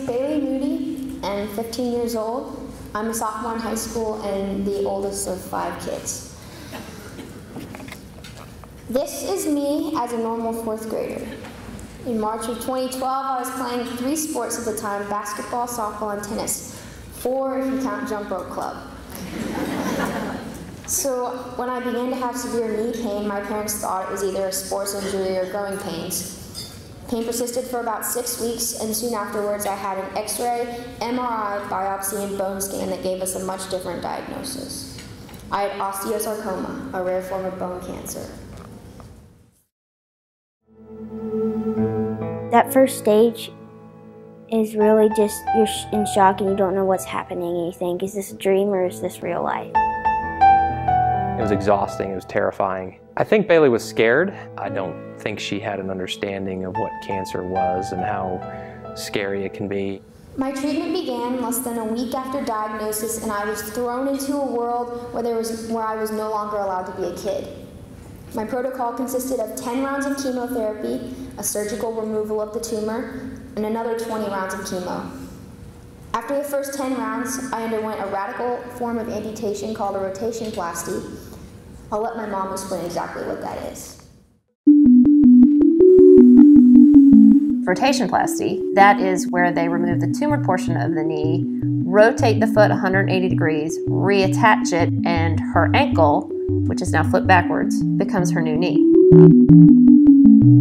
is Bailey Moody, and I'm 15 years old. I'm a sophomore in high school and the oldest of 5 kids. This is me as a normal 4th grader. In March of 2012, I was playing 3 sports at the time: basketball, softball, and tennis. 4 if you count jump rope club. So when I began to have severe knee pain, my parents thought it was either a sports injury or growing pains. Pain persisted for about 6 weeks, and soon afterwards I had an X-ray, MRI, biopsy, and bone scan that gave us a much different diagnosis. I had osteosarcoma, a rare form of bone cancer. That first stage is really just, you're in shock and you don't know what's happening, and you think, is this a dream or is this real life? It was exhausting, it was terrifying. I think Bailey was scared. I don't think she had an understanding of what cancer was and how scary it can be. My treatment began less than a week after diagnosis, and I was thrown into a world where I was no longer allowed to be a kid. My protocol consisted of 10 rounds of chemotherapy, a surgical removal of the tumor, and another 20 rounds of chemo. After the first 10 rounds, I underwent a radical form of amputation called a rotationplasty. I'll let my mom explain exactly what that is. Rotationplasty, that is where they remove the tumored portion of the knee, rotate the foot 180 degrees, reattach it, and her ankle, which is now flipped backwards, becomes her new knee.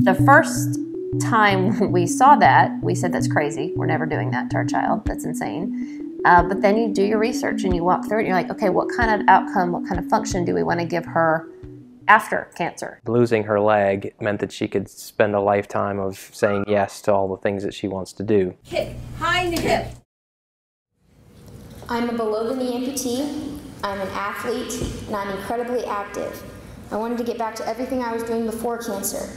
The first time we saw that, we said, that's crazy. We're never doing that to our child. That's insane. But then you do your research and you walk through it and you're like, okay, what kind of outcome, what kind of function do we want to give her after cancer? Losing her leg meant that she could spend a lifetime of saying yes to all the things that she wants to do. Kick, high in the hip. I'm a below-the-knee amputee, I'm an athlete, and I'm incredibly active. I wanted to get back to everything I was doing before cancer.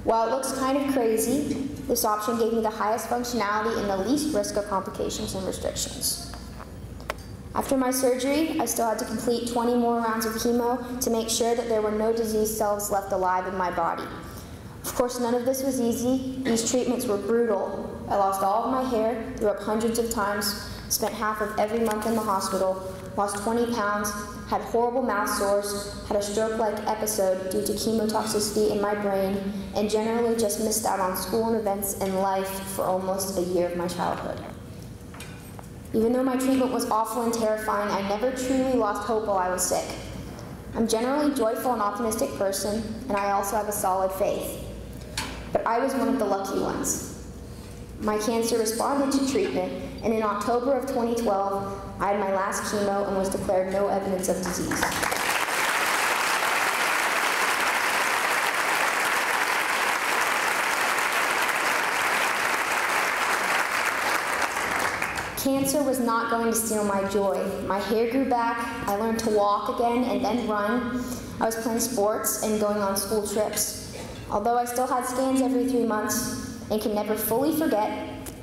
While it looks kind of crazy, this option gave me the highest functionality and the least risk of complications and restrictions. After my surgery, I still had to complete 20 more rounds of chemo to make sure that there were no disease cells left alive in my body. Of course, none of this was easy. These treatments were brutal. I lost all of my hair, threw up hundreds of times, spent half of every month in the hospital, lost 20 pounds, had horrible mouth sores, had a stroke-like episode due to chemotoxicity in my brain, and generally just missed out on school and events and life for almost a year of my childhood. Even though my treatment was awful and terrifying, I never truly lost hope while I was sick. I'm generally a joyful and optimistic person, and I also have a solid faith. But I was one of the lucky ones. My cancer responded to treatment, and in October of 2012, I had my last chemo and was declared no evidence of disease. Cancer was not going to steal my joy. My hair grew back, I learned to walk again and then run. I was playing sports and going on school trips. Although I still had scans every 3 months and could never fully forget,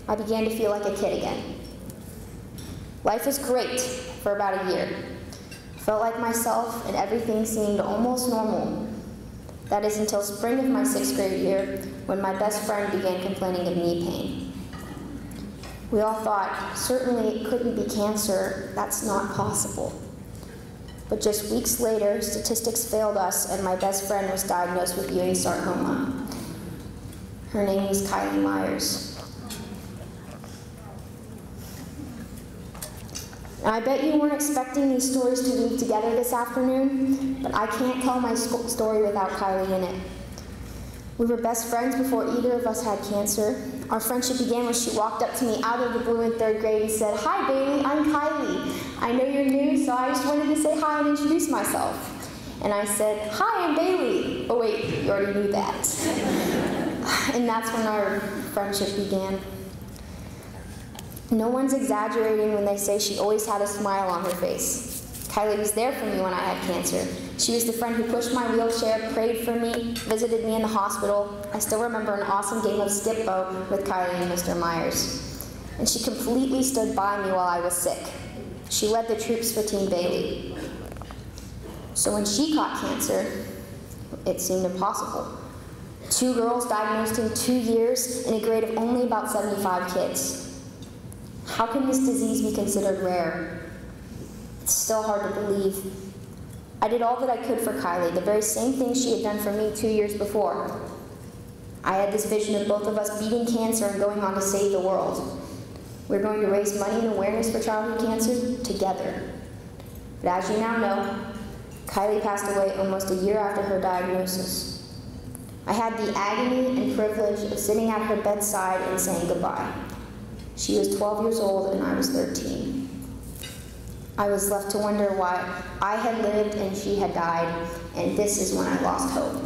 I began to feel like a kid again. Life was great for about a year. Felt like myself and everything seemed almost normal. That is until spring of my 6th grade year when my best friend began complaining of knee pain. We all thought, certainly it couldn't be cancer, that's not possible. But just weeks later, statistics failed us and my best friend was diagnosed with Ewing sarcoma. Her name was Kylie Myers. I bet you weren't expecting these stories to weave together this afternoon, but I can't tell my story without Kylie in it. We were best friends before either of us had cancer. Our friendship began when she walked up to me out of the blue in 3rd grade and said, "Hi Bailey, I'm Kylie. I know you're new, so I just wanted to say hi and introduce myself." And I said, "Hi, I'm Bailey." Oh wait, you already knew that. And that's when our friendship began. No one's exaggerating when they say she always had a smile on her face. Kylie was there for me when I had cancer. She was the friend who pushed my wheelchair, prayed for me, visited me in the hospital. I still remember an awesome game of skip-bo with Kylie and Mr. Myers. And she completely stood by me while I was sick. She led the troops for Team Bailey. So when she caught cancer, it seemed impossible. 2 girls diagnosed in 2 years in a grade of only about 75 kids. How can this disease be considered rare? It's still hard to believe. I did all that I could for Kylie, the very same thing she had done for me 2 years before. I had this vision of both of us beating cancer and going on to save the world. We're going to raise money and awareness for childhood cancer together. But as you now know, Kylie passed away almost a year after her diagnosis. I had the agony and privilege of sitting at her bedside and saying goodbye. She was 12 years old and I was 13. I was left to wonder why I had lived and she had died, and this is when I lost hope.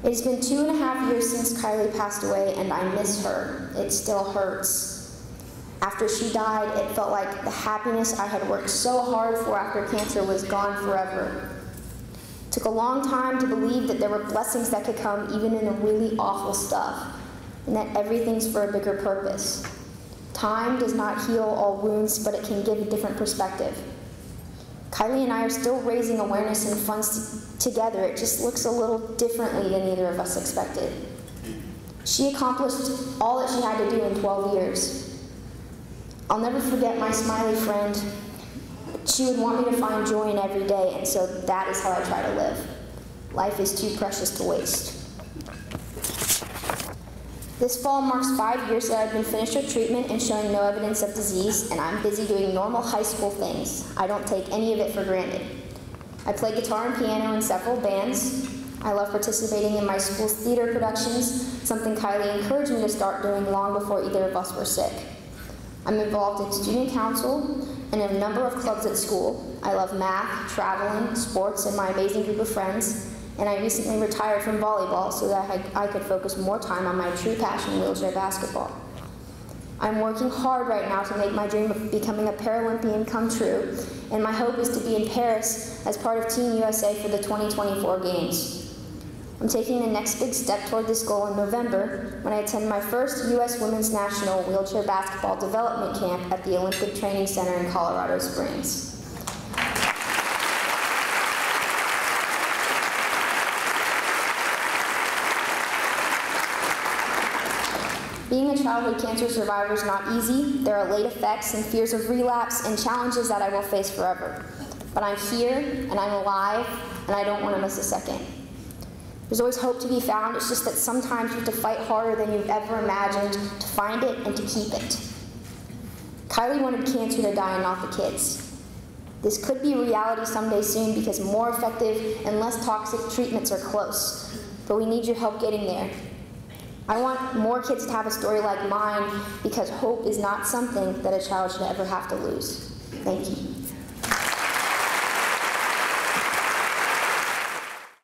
It has been 2.5 years since Kylie passed away, and I miss her. It still hurts. After she died, it felt like the happiness I had worked so hard for after cancer was gone forever. It took a long time to believe that there were blessings that could come even in the really awful stuff, and that everything's for a bigger purpose. Time does not heal all wounds, but it can give a different perspective. Kylie and I are still raising awareness and funds together. It just looks a little differently than either of us expected. She accomplished all that she had to do in 12 years. I'll never forget my smiley friend. She would want me to find joy in every day, and so that is how I try to live. Life is too precious to waste. This fall marks 5 years that I've been finished with treatment and showing no evidence of disease, and I'm busy doing normal high school things. I don't take any of it for granted. I play guitar and piano in several bands. I love participating in my school's theater productions, something Kylie encouraged me to start doing long before either of us were sick. I'm involved in student council and in a number of clubs at school. I love math, traveling, sports, and my amazing group of friends. And I recently retired from volleyball so that I could focus more time on my true passion, wheelchair basketball. I'm working hard right now to make my dream of becoming a Paralympian come true, and my hope is to be in Paris as part of Team USA for the 2024 Games. I'm taking the next big step toward this goal in November when I attend my first U.S. Women's National Wheelchair Basketball Development Camp at the Olympic Training Center in Colorado Springs. Being a childhood cancer survivor is not easy. There are late effects and fears of relapse and challenges that I will face forever. But I'm here, and I'm alive, and I don't want to miss a second. There's always hope to be found. It's just that sometimes you have to fight harder than you've ever imagined to find it and to keep it. Kylie wanted cancer to die and not the kids. This could be reality someday soon because more effective and less toxic treatments are close. But we need your help getting there. I want more kids to have a story like mine because hope is not something that a child should ever have to lose. Thank you.